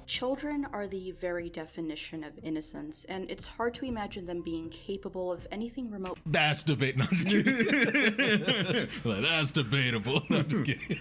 Children are the very definition of innocence, and it's hard to imagine them being capable of anything remote. That's debate. No, I'm just kidding. Like, that's debatable. No, I'm just kidding.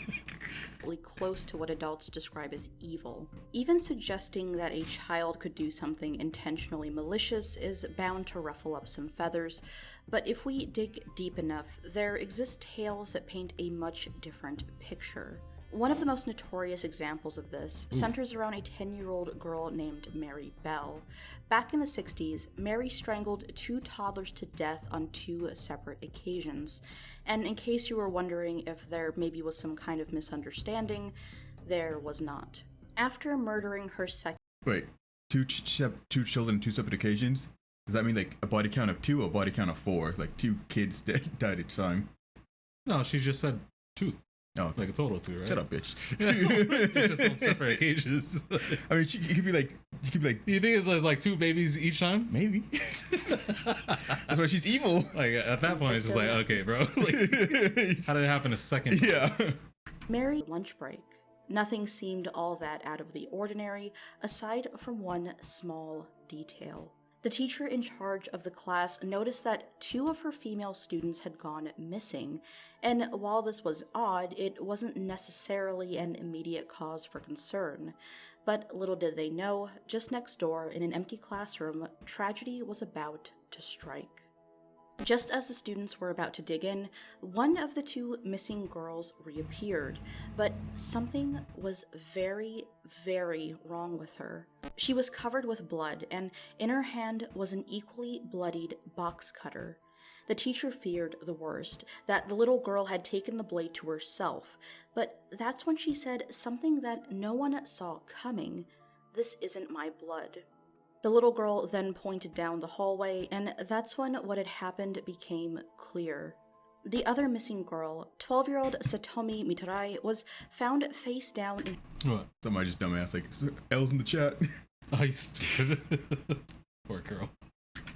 Close to what adults describe as evil. Even suggesting that a child could do something intentionally malicious is bound to ruffle up some feathers, but if we dig deep enough, there exist tales that paint a much different picture. One of the most notorious examples of this centers around a 10-year-old girl named Mary Bell. Back in the 60s, Mary strangled 2 toddlers to death on 2 separate occasions. And in case you were wondering if there maybe was some kind of misunderstanding, there was not. After murdering her second... Wait, two children, 2 separate occasions? Does that mean like a body count of 2 or a body count of 4? Like 2 kids died each time? No, she just said 2. Oh, okay. Like a total of 2, right? Shut up, bitch. It's just on separate occasions. I mean, you could be like. You think it's like 2 babies each time? Maybe. That's why she's evil. Like at that point, it's just like, okay, bro. Like, how did it happen a second time? Yeah. Mary lunch break. Nothing seemed all that out of the ordinary, aside from one small detail. The teacher in charge of the class noticed that 2 of her female students had gone missing, and while this was odd, it wasn't necessarily an immediate cause for concern. But little did they know, just next door in an empty classroom, tragedy was about to strike. Just as the students were about to dig in, one of the 2 missing girls reappeared, but something was very, very wrong with her. She was covered with blood, and in her hand was an equally bloodied box cutter. The teacher feared the worst, that the little girl had taken the blade to herself, but that's when she said something that no one saw coming. "This isn't my blood." The little girl then pointed down the hallway, and that's when what had happened became clear. The other missing girl, 12-year-old Satomi Mitarai, was found face down in... What? Somebody just dumbass like, L's in the chat. Oh, you stupid. Poor girl.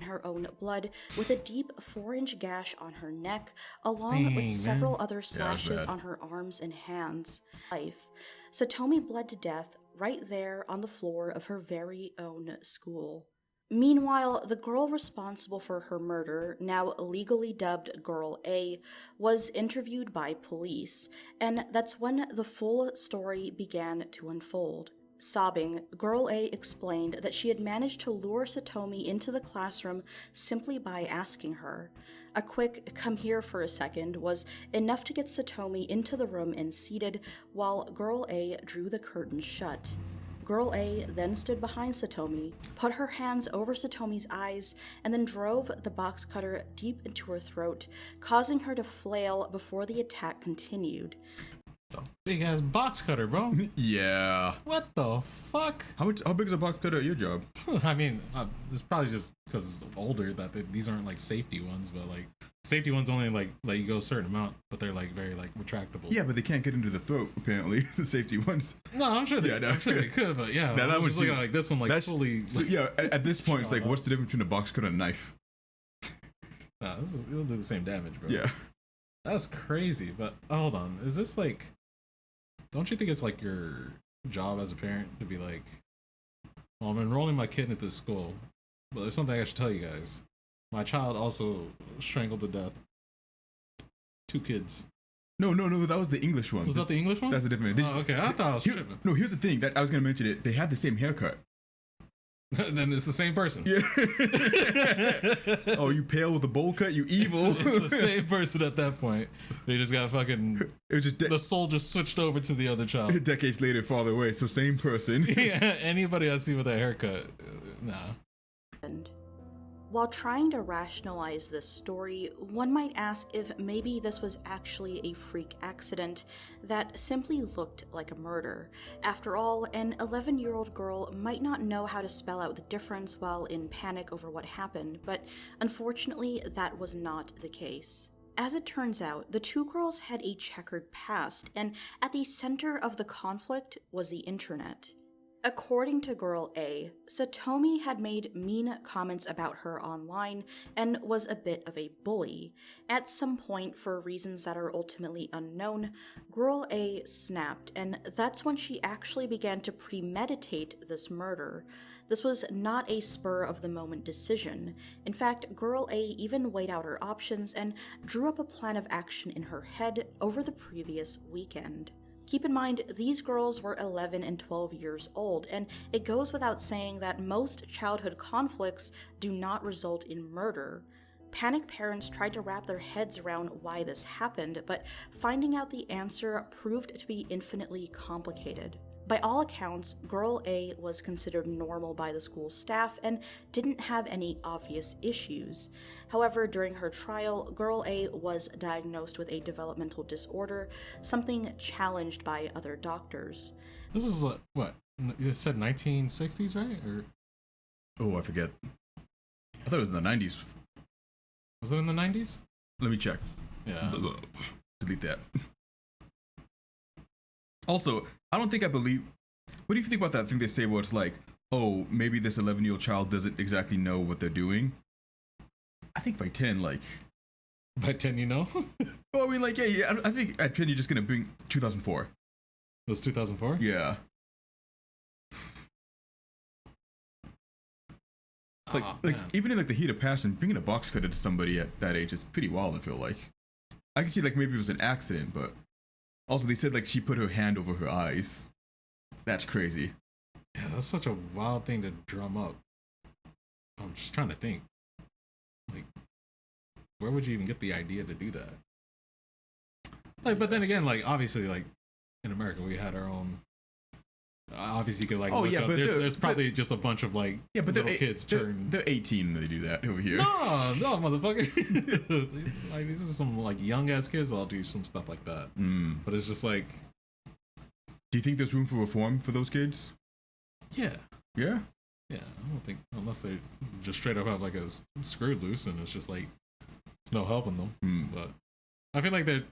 Her own blood, with a deep 4-inch gash on her neck, along with several other slashes on her arms and hands. Satomi bled to death right there on the floor of her very own school. Meanwhile, the girl responsible for her murder, now legally dubbed Girl A, was interviewed by police, and that's when the full story began to unfold. Sobbing, Girl A explained that she had managed to lure Satomi into the classroom simply by asking her. A quick "come here for a second" was enough to get Satomi into the room and seated, while Girl A drew the curtain shut. Girl A then stood behind Satomi, put her hands over Satomi's eyes, and then drove the box cutter deep into her throat, causing her to flail before the attack continued. It's a big ass box cutter, bro. Yeah. What the fuck? How big is a box cutter at your job? I mean, it's probably just because it's older that these aren't like safety ones, but like safety ones only like let you go a certain amount, but they're like very like retractable. Yeah, but they can't get into the throat apparently. The safety ones. No, I'm sure I'm sure they could, but yeah. That was just looking at like this one, like fully. So yeah, at this point, it's like, what's the difference between a box cutter and a knife? Nah, it'll do the same damage, bro. Yeah. That's crazy. But hold on, is this like? Don't you think it's like your job as a parent to be like, well, I'm enrolling my kid into this school, but there's something I should tell you guys. My child also strangled to death 2 kids. No, that was the English one. Was that the English one? That's a different. Okay, I thought I was tripping. No, here's the thing that I was gonna mention it. They had the same haircut. Then it's the same person. Yeah. Oh, you pale with a bowl cut, you evil. It's the same person at that point. They just got fucking. It was just the soul just switched over to the other child. Decades later, farther away. So same person. Yeah, anybody I see with that haircut, nah. While trying to rationalize this story, one might ask if maybe this was actually a freak accident that simply looked like a murder. After all, an 11-year-old girl might not know how to spell out the difference while in panic over what happened, but unfortunately that was not the case. As it turns out, the 2 girls had a checkered past, and at the center of the conflict was the internet. According to Girl A, Satomi had made mean comments about her online and was a bit of a bully. At some point, for reasons that are ultimately unknown, Girl A snapped, and that's when she actually began to premeditate this murder. This was not a spur-of-the-moment decision. In fact, Girl A even weighed out her options and drew up a plan of action in her head over the previous weekend. Keep in mind, these girls were 11 and 12 years old, and it goes without saying that most childhood conflicts do not result in murder. Panicked parents tried to wrap their heads around why this happened, but finding out the answer proved to be infinitely complicated. By all accounts, Girl A was considered normal by the school staff and didn't have any obvious issues. However, during her trial, Girl A was diagnosed with a developmental disorder, something challenged by other doctors. This is what? You said 1960s, right? Or Oh, I forget. I thought it was in the 90s. was it in the 90s? Let me check. Yeah. Delete that. Also, I don't think I believe. What do you think about that thing they say where it's like, oh, maybe this 11-year-old child doesn't exactly know what they're doing? I think by 10, like. By 10, you know? Oh, I mean, like, yeah. I think at 10 you're just gonna bring 2004. It was 2004? Yeah. Like, Man. even in like the heat of passion, bringing a box cutter to somebody at that age is pretty wild. I feel like. I can see like maybe it was an accident, but also they said like she put her hand over her eyes. That's crazy. Yeah, that's such a wild thing to drum up. I'm just trying to think. Like, where would you even get the idea to do that? Like, but then again, like, obviously, like, in America, we had our own. Obviously, you could like. Oh look yeah, up. but there's probably just a bunch of like. Yeah, but little kids turn. They're 18 when they do that over here. No, motherfucker. Like, these are some like young ass kids that'll do some stuff like that. But it's just like. Do you think there's room for reform for those kids? Yeah. Yeah. Yeah, I don't think unless they just straight up have like a screw loose and it's just like there's no helping them. But I feel like they're.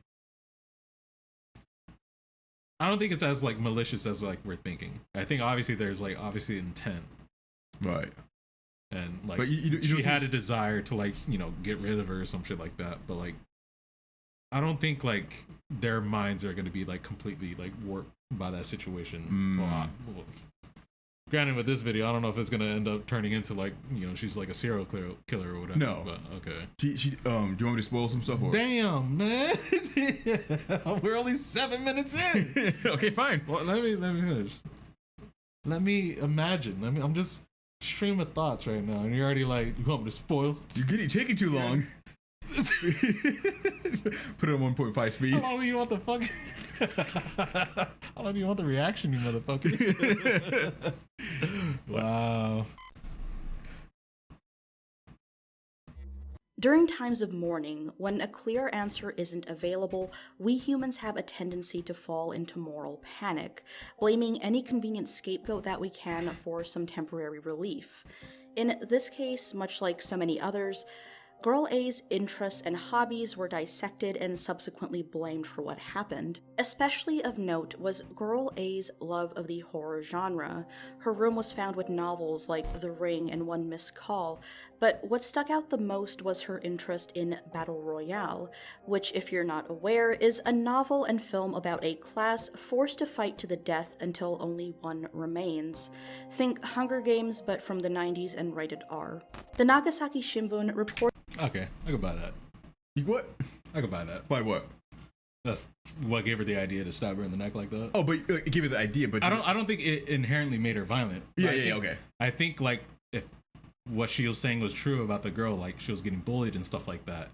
I don't think it's as like malicious as like we're thinking. I think obviously there's like obviously intent, Right. and like But you she don't had a think- desire to like get rid of her or some shit like that. But like I don't think like their minds are gonna be like completely like warped by that situation. Well, granted, with this video, I don't know if it's gonna end up turning into like she's like a serial killer or whatever. No. But okay. do you want me to spoil some stuff? Or? Damn, man. We're only 7 minutes in. Okay, fine. Well, let me finish. Let me imagine. I'm just stream of thoughts right now, and you're already like, you want me to spoil? You're taking too long. Put it on 1.5 speed. How long do you want the fuck? How long do you want the reaction, you motherfucker? Wow. During times of mourning, when a clear answer isn't available, we humans have a tendency to fall into moral panic, blaming any convenient scapegoat that we can for some temporary relief. In this case, much like so many others, Girl A's interests and hobbies were dissected and subsequently blamed for what happened. Especially of note was Girl A's love of the horror genre. Her room was found with novels like The Ring and One Missed Call, but what stuck out the most was her interest in Battle Royale, which, if you're not aware, is a novel and film about a class forced to fight to the death until only one remains. Think Hunger Games, but from the 90s and rated R. The Nagasaki Shimbun reported. Okay, I could buy that. You what? I could buy that. By what? That's what gave her the idea to stab her in the neck like that. Oh, but it gave you the idea. But I don't think it inherently made her violent. Okay. I think like if what she was saying was true about the girl, like she was getting bullied and stuff like that.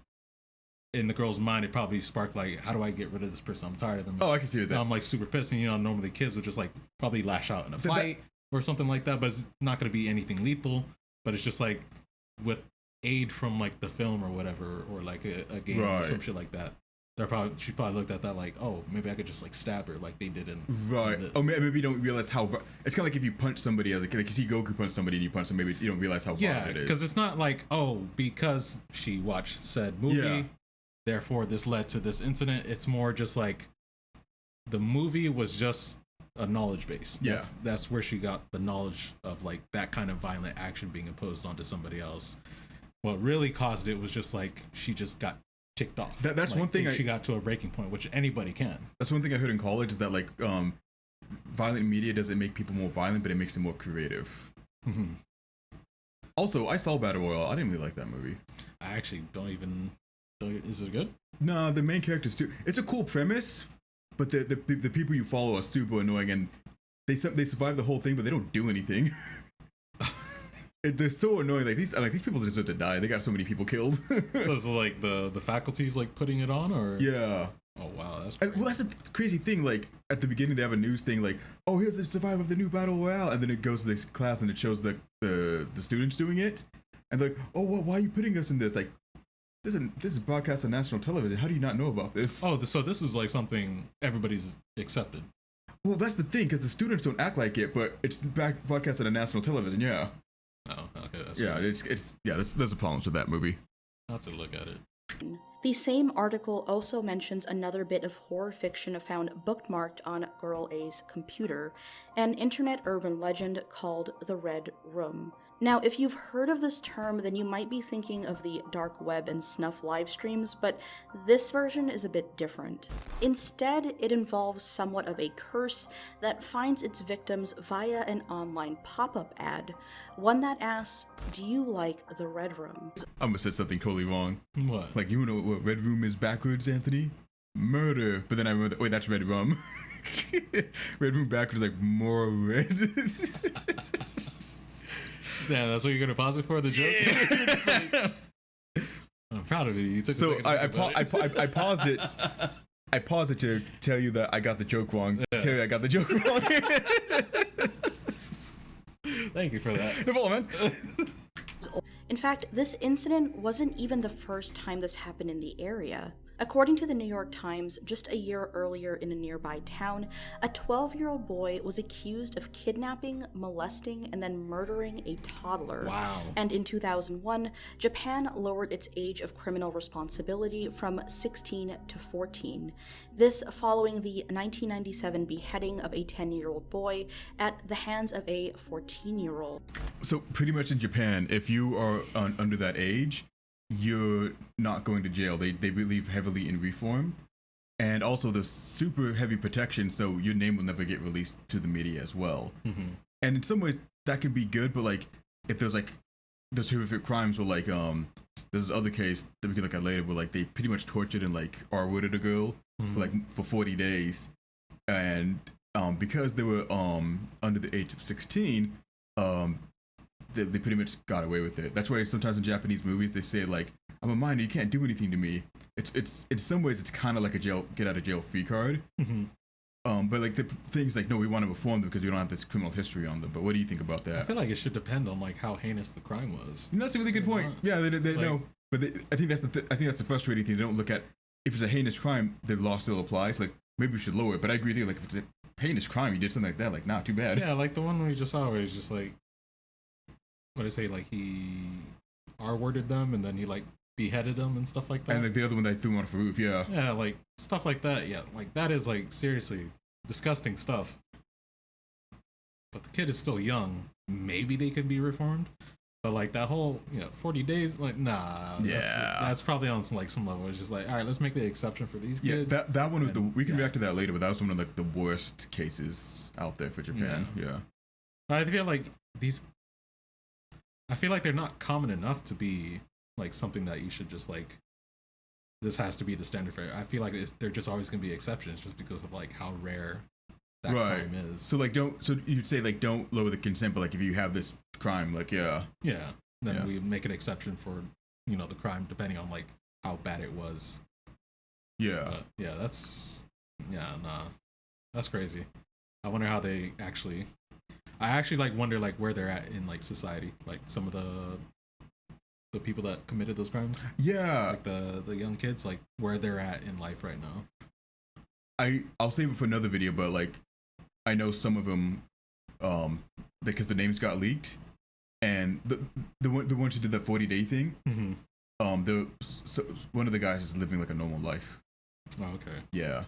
In the girl's mind, it probably sparked like, how do I get rid of this person? I'm tired of them. Oh, I can see that. I'm like super pissed, and normally kids would just like probably lash out in a fight or something like that, but it's not going to be anything lethal. But it's just like with aid from like the film or whatever, or like a game or some shit like that. She probably looked at that like, oh, maybe I could just like stab her like they did in this. Oh, maybe you don't realize how. It's kind of like if you punch somebody as a kid, like you see Goku punch somebody and you punch them, maybe you don't realize how violent it is. Because it's not like, oh, because she watched said movie, therefore this led to this incident. It's more just like the movie was just a knowledge base. Yeah. That's where she got the knowledge of like that kind of violent action being imposed onto somebody else. What really caused it was just like she just got ticked off. That's like, one thing she got to a breaking point, which anybody can. That's one thing I heard in college is that like violent media doesn't make people more violent, but it makes them more creative. Mm-hmm. Also, I saw Battle Royale. I didn't really like that movie. I actually don't even. Is it good? No, the main character's it's a cool premise, but the people you follow are super annoying, and they survive the whole thing, but they don't do anything. They're so annoying. Like these people deserve to die. They got so many people killed. So it's like the faculty's like putting it on, or yeah. Oh wow, that's crazy. Well, that's the crazy thing. Like at the beginning, they have a news thing like, "Oh, here's the survivor of the new Battle Royale," and then it goes to this class and it shows the students doing it, and they're like, "Oh, well, why are you putting us in this? Like, this is broadcast on national television. How do you not know about this?" Oh, so this is like something everybody's accepted. Well, that's the thing, because the students don't act like it, but it's broadcast on national television. Yeah. Oh, okay. That's Yeah, weird. there's a problem with that movie. I'll have to look at it. The same article also mentions another bit of horror fiction found bookmarked on Girl A's computer, an internet urban legend called the Red Room. Now, if you've heard of this term, then you might be thinking of the dark web and snuff live streams, but this version is a bit different. Instead, it involves somewhat of a curse that finds its victims via an online pop-up ad, one that asks, "Do you like the Red Room?" I almost said something totally wrong. What? Like, you know what Red Room is backwards, Anthony? Murder. But then I remember, wait, that's Red Rum. Red Room backwards, like more red. Yeah, that's what you're gonna pause it for, the joke. It's like, I'm proud of you. You took. So I paused it. I paused it to tell you that I got the joke wrong. Yeah. Tell you I got the joke wrong. Thank you for that. No problem, man. In fact, this incident wasn't even the first time this happened in the area. According to the New York Times, just a year earlier in a nearby town, a 12-year-old boy was accused of kidnapping, molesting, and then murdering a toddler. Wow. And in 2001, Japan lowered its age of criminal responsibility from 16 to 14. This following the 1997 beheading of a 10-year-old boy at the hands of a 14-year-old. So pretty much in Japan, if you are under that age, you're not going to jail. They believe heavily in reform, and also the super heavy protection, so your name will never get released to the media as well. Mm-hmm. And in some ways that can be good, but like if there's like those horrific crimes where like there's this other case that we can look at later where like they pretty much tortured and like R-worded a girl for 40 days, and because they were under the age of 16, they pretty much got away with it. That's why sometimes in Japanese movies they say like, "I'm a minor, you can't do anything to me." It's in some ways it's kind of like a get out of jail free card. Mm-hmm. But like the things like, no, we want to reform them because we don't have this criminal history on them. But what do you think about that? I feel like it should depend on like how heinous the crime was. You know, that's a really good point. Yeah, they like, know, but I think that's the frustrating thing. They don't look at if it's a heinous crime, the law still applies. Like maybe we should lower it. But I agree with you. Like if it's a heinous crime, you did something like that, like nah, too bad. Yeah, like the one we just saw where he's just like, what did I say? Like he R-worded them and then he like beheaded them and stuff like that. And like the other one that threw him off the roof. Yeah. Yeah, like stuff like that. Yeah, like that is like seriously disgusting stuff. But the kid is still young. Maybe they could be reformed. But like that whole 40 days, like nah. Yeah. That's probably on like some level. It's just like, all right, let's make the exception for these Yeah, kids. that one was we can yeah. react to that later, but that was one of like the worst cases out there for Japan. Yeah. I feel like I feel like they're not common enough to be like something that you should just like, this has to be the standard for it. I feel like they're just always going to be exceptions just because of like how rare that crime is. So like so you'd say like don't lower the consent, but like if you have this crime, like then we make an exception for the crime depending on like how bad it was. But that's crazy. I wonder how they actually like wonder like where they're at in like society, like some of the people that committed those crimes, like the young kids, like where they're at in life right now. I'll save it for another video, but like I know some of them because the names got leaked, and the ones who did that 40-day thing, one of the guys is living like a normal life. Oh, okay. Yeah.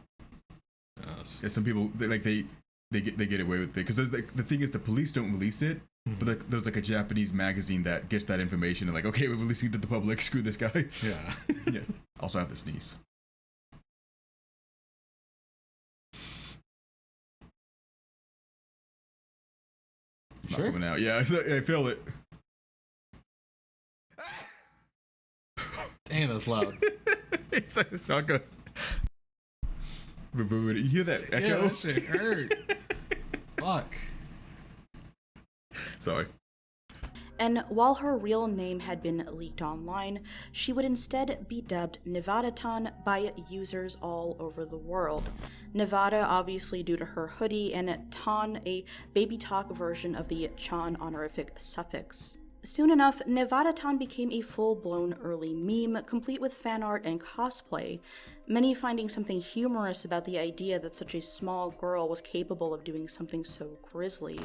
Yes. Yeah, some people they they get away with it because like the thing is the police don't release it, but like there's like a Japanese magazine that gets that information and like, okay, we're releasing it to the public. Screw this guy. Yeah. Yeah. Also, I have to sneeze. It's not Sure. coming out. Yeah, I feel it. Damn, that's loud. It's like a shotgun. You hear that echo? Yeah, that shit hurt. Fuck. Sorry. And while her real name had been leaked online, she would instead be dubbed Nevada-tan by users all over the world. Nevada, obviously due to her hoodie, and tan, a baby talk version of the chan honorific suffix. Soon enough, Nevada-tan became a full-blown early meme, complete with fan art and cosplay, many finding something humorous about the idea that such a small girl was capable of doing something so grisly.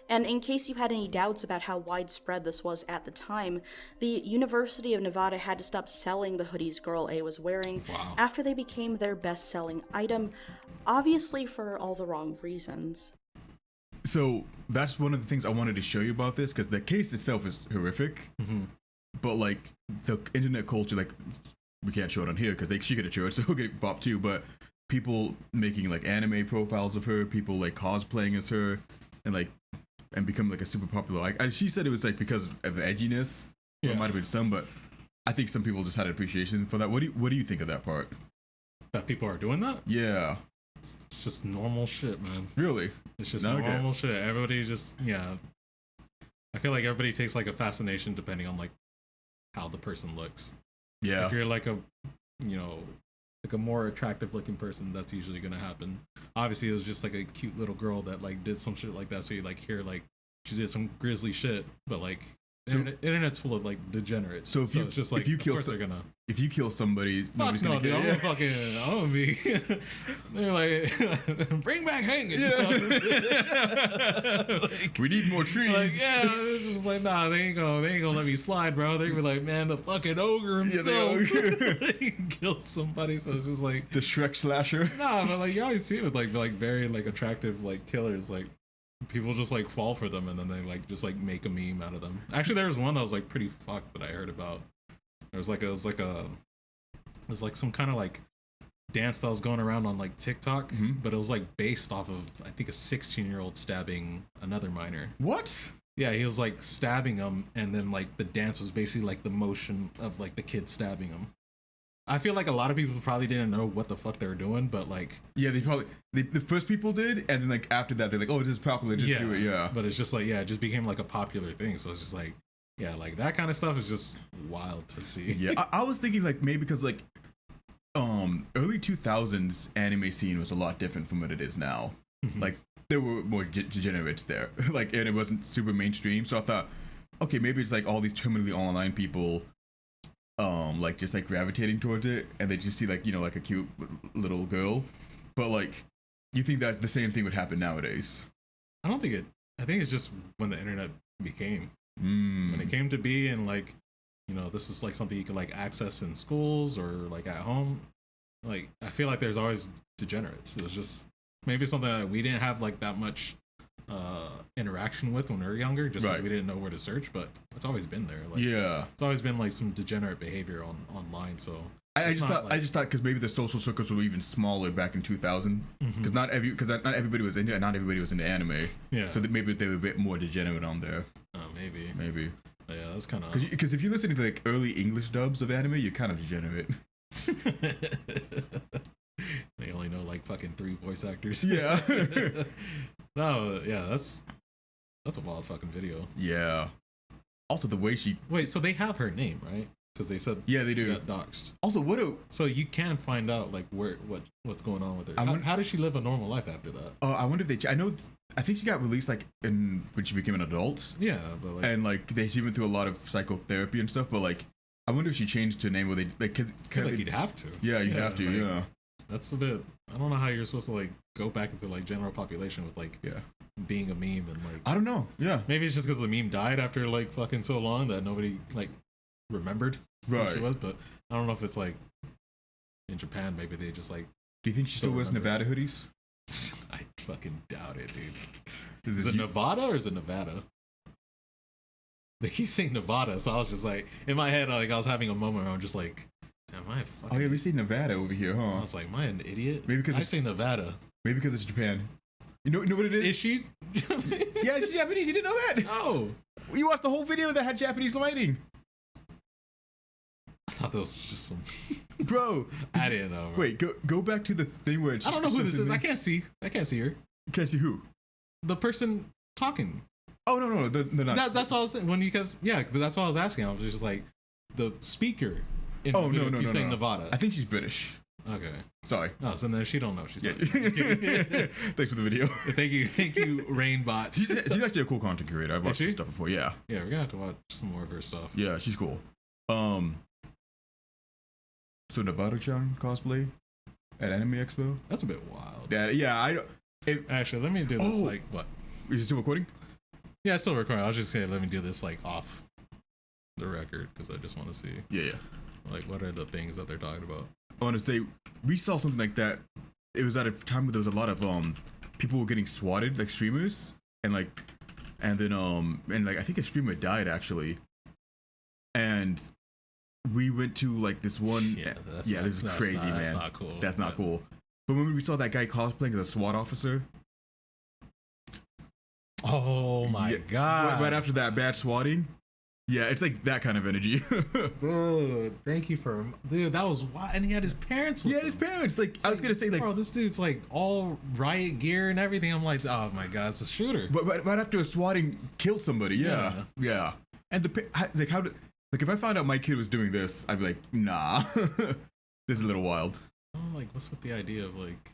And in case you had any doubts about how widespread this was at the time, the University of Nevada had to stop selling the hoodies Girl A was wearing after they became their best-selling item, obviously for all the wrong reasons. So that's one of the things I wanted to show you about this, because the case itself is horrific, but like the internet culture, like we can't show it on here because she could have showed it, so we'll get bopped too. But people making like anime profiles of her, people like cosplaying as her, and become like a super popular. Like she said, it was like because of edginess. Yeah. It might have been some, but I think some people just had an appreciation for that. What do you think of that part? That people are doing that? Yeah. It's just normal shit, man. Really? It's just normal shit. Everybody just, I feel like everybody takes like a fascination depending on like how the person looks. Yeah. If you're like a, like a more attractive looking person, that's usually gonna happen. Obviously, it was just like a cute little girl that like did some shit like that. So you like hear like she did some grisly shit, but like internet's full of like degenerates. So it's just like, of course they're gonna. If you kill somebody, nobody's gonna kill you. I'm gonna be. They're like, bring back hanging. Yeah. Like, we need more trees. Like, yeah, it's just like, nah, they ain't gonna let me slide, bro. They were like, man, the fucking ogre himself killed somebody. So it's just like the Shrek slasher. Nah, but like you always see it with like very like attractive like killers, like people just like fall for them and then they like just like make a meme out of them. Actually, there was one that was like pretty fucked that I heard about. It was like some kind of like dance that was going around on like TikTok, but it was like based off of I think a 16-year-old stabbing another minor. What? Yeah, he was like stabbing him, and then like the dance was basically like the motion of like the kid stabbing him. I feel like a lot of people probably didn't know what the fuck they were doing, but like the first people did, and then like after that they're like, oh, this is popular, just do it. Yeah, but it's just like it just became like a popular thing, so it's just like. Yeah, like that kind of stuff is just wild to see. Yeah, I was thinking like maybe because like early 2000s anime scene was a lot different from what it is now. Like there were more degenerates there, like, and it wasn't super mainstream. So I thought, okay, maybe it's like all these terminally online people, like just like gravitating towards it, and they just see like like a cute little girl. But like, you think that the same thing would happen nowadays? I don't think it. I think it's just when the internet became. When it came to be, and like this is like something you can like access in schools or like at home, like I feel like there's always degenerates. It was just maybe something that we didn't have like that much interaction with when we were younger, just because we didn't know where to search, but it's always been there. Like, it's always been like some degenerate behavior online. So I just thought because maybe the social circles were even smaller back in 2000, because not everybody was into anime. Yeah, so maybe they were a bit more degenerate on there. Maybe. Yeah, that's kind of because if you're listening to like early English dubs of anime, you're kind of degenerate. They only know like fucking 3 voice actors. Yeah. No, yeah, that's a wild fucking video. Yeah. Also, the way she so they have her name, right? Because they said they do. She got doxxed. Also, so you can find out like what's going on with her. How does she live a normal life after that? Oh, I wonder if I think she got released like when she became an adult. Yeah, but like, and like she went through a lot of psychotherapy and stuff. But like, I wonder if she changed to a name where they like. Like you'd have to. Yeah, you'd have to. Like, yeah. That's a bit. I don't know how you're supposed to like go back into like general population with like being a meme and like. I don't know. Yeah. Maybe it's just because the meme died after like fucking so long that nobody like remembered who she was. But I don't know if it's like in Japan. Maybe they just like. Do you think she still wears Nevada hoodies? fucking doubt it, dude. This Is it Nevada or is it Nevada? They keep saying Nevada, so I was just like, in my head, like I was having a moment where I'm just like, am I fucking? Oh yeah, we see Nevada over here, huh? I was like, am I an idiot? Maybe because I say Nevada. Maybe because it's Japan. You know what it is? Is she? Yeah, she's Japanese. You didn't know that? No. You watched the whole video that had Japanese lighting. I thought that was just some. Bro, I didn't know. Bro. Wait, go back to the thing where I don't know who this is. I can't see her. You can't see who? The person talking. Oh no, they're not. That's what I was saying. When you kept, yeah, that's what I was asking. I was just like, the speaker. In Oh the video, no, keeps saying no. Nevada. I think she's British. Okay. Sorry. Oh, so then she don't know. She's Yeah. not. Thanks for the video. Thank you, ReignBot. She's actually a cool content creator. I've watched her stuff before. Yeah. Yeah, we're gonna have to watch some more of her stuff. Yeah, she's cool. So Nevada-chan cosplay at Anime Expo. That's a bit wild. Yeah. Actually, let me do this. Like what? Is it still recording? Yeah, it's still recording. I was just saying, let me do this like off the record because I just want to see. Yeah. Like, what are the things that they're talking about? I want to say we saw something like that. It was at a time where there was a lot of people were getting swatted, like streamers, and then I think a streamer died actually, and we went to like this one. This is crazy, man. That's not cool. That's not cool. But when we saw that guy cosplaying as a SWAT officer. Oh my god! Right after that bad swatting. Yeah, it's like that kind of energy. Dude, thank you for... Dude, that was wild. And he had his parents with him. His parents. Like, It's I was going to say, like... Bro, this dude's, like, all riot gear and everything. I'm like, oh, my God, it's a shooter. But right after a swatting killed somebody. Yeah. And like, how did... Like, if I found out my kid was doing this, I'd be like, nah. This is a little wild. Oh, like, what's with the idea of, like...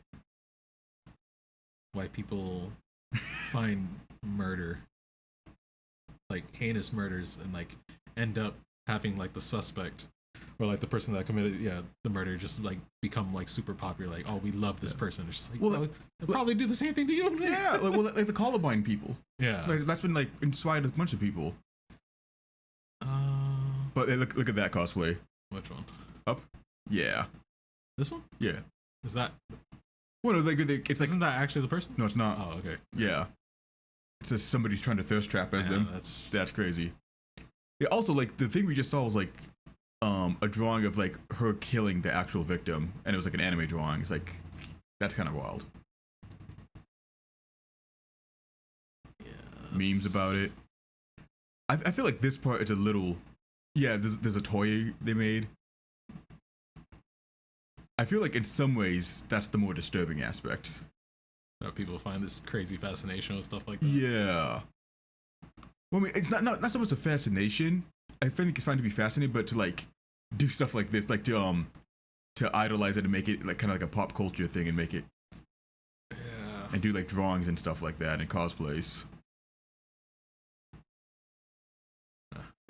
White people find murder... like heinous murders and like end up having like the suspect or like the person that committed the murder just like become like super popular, like, oh, we love this person. It's just like, well, they'll probably do the same thing to you. Yeah, like the Columbine people. Yeah, like that's been like inspired a bunch of people. But look at that cosplay. Which one? Up. Yeah. This one? Yeah. Is that? Well, no, like it's like. Isn't that actually the person? No, it's not. Oh, okay. Yeah. It's just somebody's trying to thirst trap as them. That's crazy. Yeah. Also, like the thing we just saw was like a drawing of like her killing the actual victim, and it was like an anime drawing. It's like that's kind of wild. Yeah. Memes about it. I feel like this part is a little. Yeah, there's a toy they made. I feel like in some ways that's the more disturbing aspect. People find this crazy fascination with stuff like that. Yeah. Well, I mean, it's not so much a fascination. I think it's fine to be fascinated, but to like do stuff like this, like to idolize it and make it like kind of like a pop culture thing and make it. Yeah. And do like drawings and stuff like that and cosplays.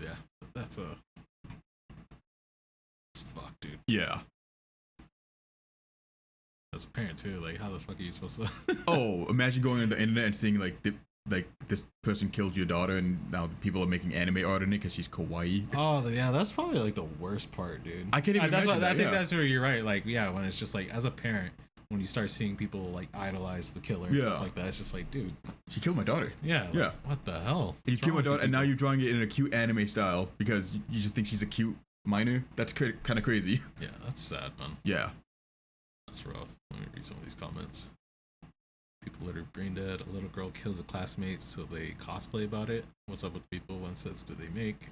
Yeah, that's it's fuck, dude. Yeah. As a parent too, like how the fuck are you supposed to? Oh, imagine going on the internet and seeing like this person killed your daughter, and now people are making anime art in it because she's kawaii. Oh yeah, that's probably like the worst part, dude. I can't even. I think that's where you're right. Like, yeah, when it's just like as a parent, when you start seeing people like idolize the killer and stuff like that, it's just like, dude, she killed my daughter. Yeah. Yeah. What the hell? And you killed my daughter, and now you're drawing it in a cute anime style because you just think she's a cute minor. That's kind of crazy. Yeah, that's sad, man. Yeah. That's rough. Let me read some of these comments. People that are brain dead. A little girl kills a classmate so they cosplay about it. What's up with people? What sense do they make?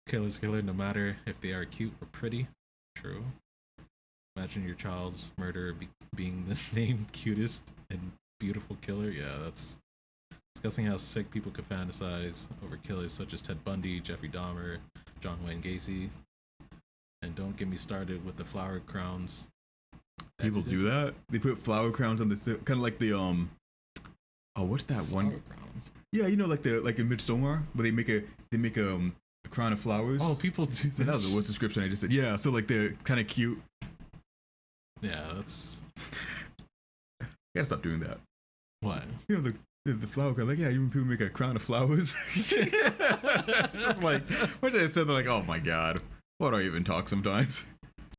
Killer's killer no matter if they are cute or pretty. True. Imagine your child's murder being the name cutest and beautiful killer. Yeah, that's discussing how sick people could fantasize over killers such as Ted Bundy, Jeffrey Dahmer, John Wayne Gacy. And don't get me started with the flower crowns. People do that. They put flower crowns on the kind of like the oh, what's that flower one? Crowns. Yeah, you know, like in Midsommar, where they make a crown of flowers. Oh, people do that. That was the worst description I just said. Yeah, so like they're kind of cute. Yeah, that's. You gotta stop doing that. What? You know the flower crown. Like, yeah, you people make a crown of flowers. Just like once I said, they're like, oh my god, why do I even talk sometimes?